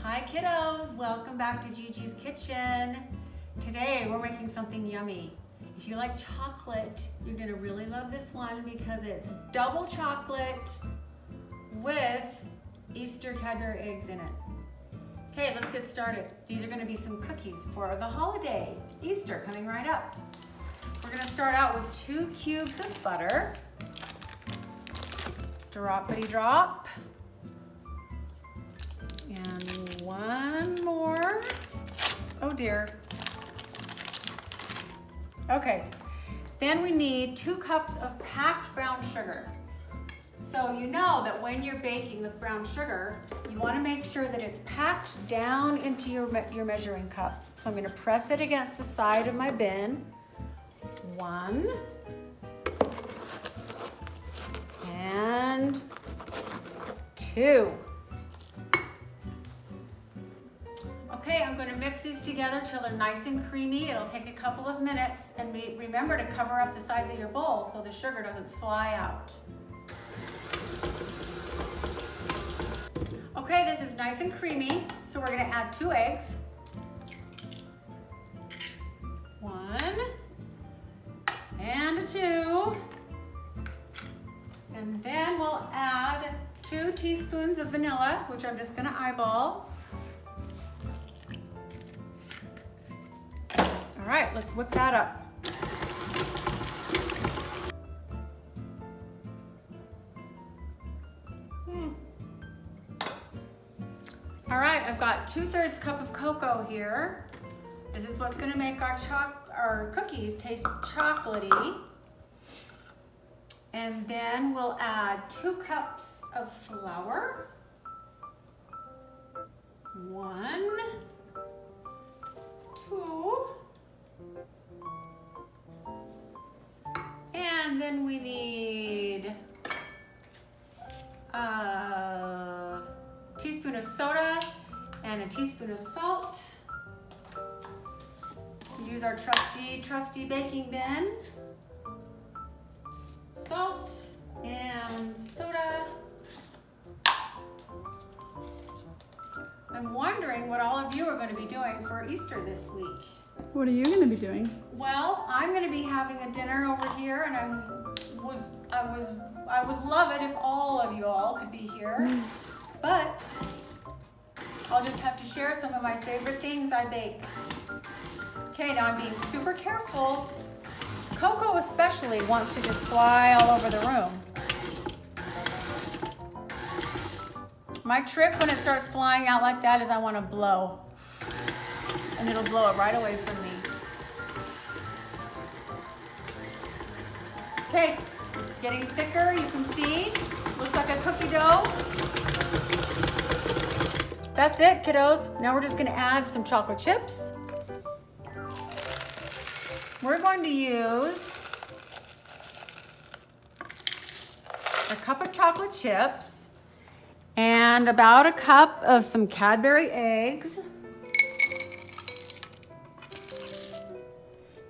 Hi kiddos, welcome back to Gigi's Kitchen. Today we're making something yummy. If you like chocolate, you're gonna really love this one because it's double chocolate with Easter Cadbury eggs in it. Okay, let's get started. These are gonna be some cookies for the holiday, Easter coming right up. We're gonna start out with 2 cubes of butter. Droppity drop. And 1 more. Oh dear. Okay, then we need 2 cups of packed brown sugar. So you know that when you're baking with brown sugar, you want to make sure that it's packed down into your measuring cup. So I'm going to press it against the side of my bin. 1 and 2. Okay, I'm going to mix these together till they're nice and creamy. It'll take a couple of minutes, and remember to cover up the sides of your bowl so the sugar doesn't fly out. Okay, this is nice and creamy, so we're going to add 2 eggs. 1 and 2. And then we'll add 2 teaspoons of vanilla, which I'm just going to eyeball. All right, let's whip that up. All right, I've got 2/3 cup of cocoa here. This is what's gonna make our cookies taste chocolatey. And then we'll add 2 cups of flour. 1, 2. And then we need a teaspoon of soda and a teaspoon of salt. Use our trusty baking bin. Salt and soda. I'm wondering what all of you are going to be doing for Easter this week. What are you going to be doing? Well, I'm going to be having a dinner over here, and I would love it if all of you all could be here, but I'll just have to share some of my favorite things I bake. Okay, now I'm being super careful. Coco especially wants to just fly all over the room. My trick when it starts flying out like that is I want to blow. And it'll blow it right away from me. Okay, it's getting thicker, you can see. Looks like a cookie dough. That's it, kiddos. Now we're just gonna add some chocolate chips. We're going to use a cup of chocolate chips and about a cup of some Cadbury eggs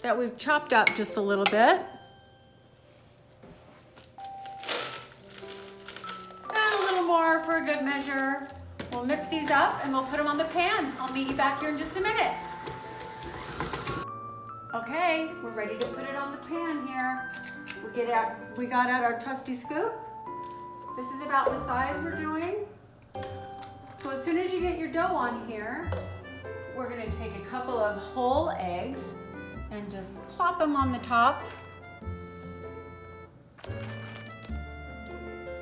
that we've chopped up just a little bit. And a little more for a good measure. We'll mix these up and we'll put them on the pan. I'll meet you back here in just a minute. Okay, we're ready to put it on the pan here. We got out our trusty scoop. This is about the size we're doing. So as soon as you get your dough on here, we're gonna take a couple of whole eggs and just plop them on the top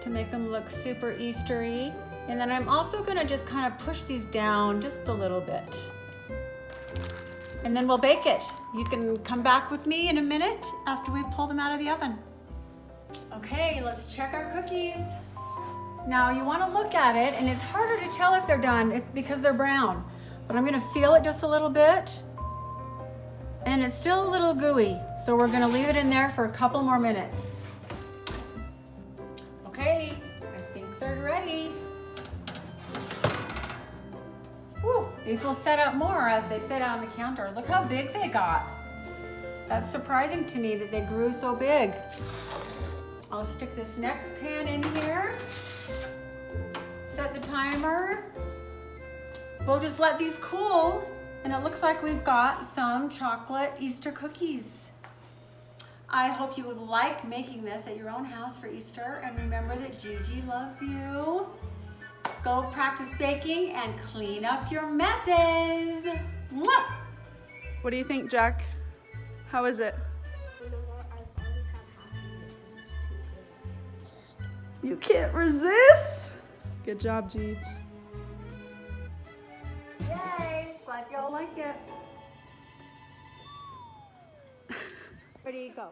to make them look super Eastery. And then I'm also gonna just kind of push these down just a little bit. And then we'll bake it. You can come back with me in a minute after we pull them out of the oven. Okay, let's check our cookies. Now you wanna look at it, and it's harder to tell if they're done because they're brown. But I'm gonna feel it just a little bit. And it's still a little gooey, so we're gonna leave it in there for a couple more minutes. Okay, I think they're ready. Whew, these will set up more as they sit on the counter. Look how big they got. That's surprising to me that they grew so big. I'll stick this next pan in here, set the timer, we'll just let these cool, and it looks like we've got some chocolate Easter cookies. I hope you would like making this at your own house for Easter, and remember that Gigi loves you. Go practice baking and clean up your messes. Mwah! What do you think, Jack? How is it? You know what? I've already had half of it. You can't resist? Good job, Gigi. Yay! Glad y'all like it. Where do you go?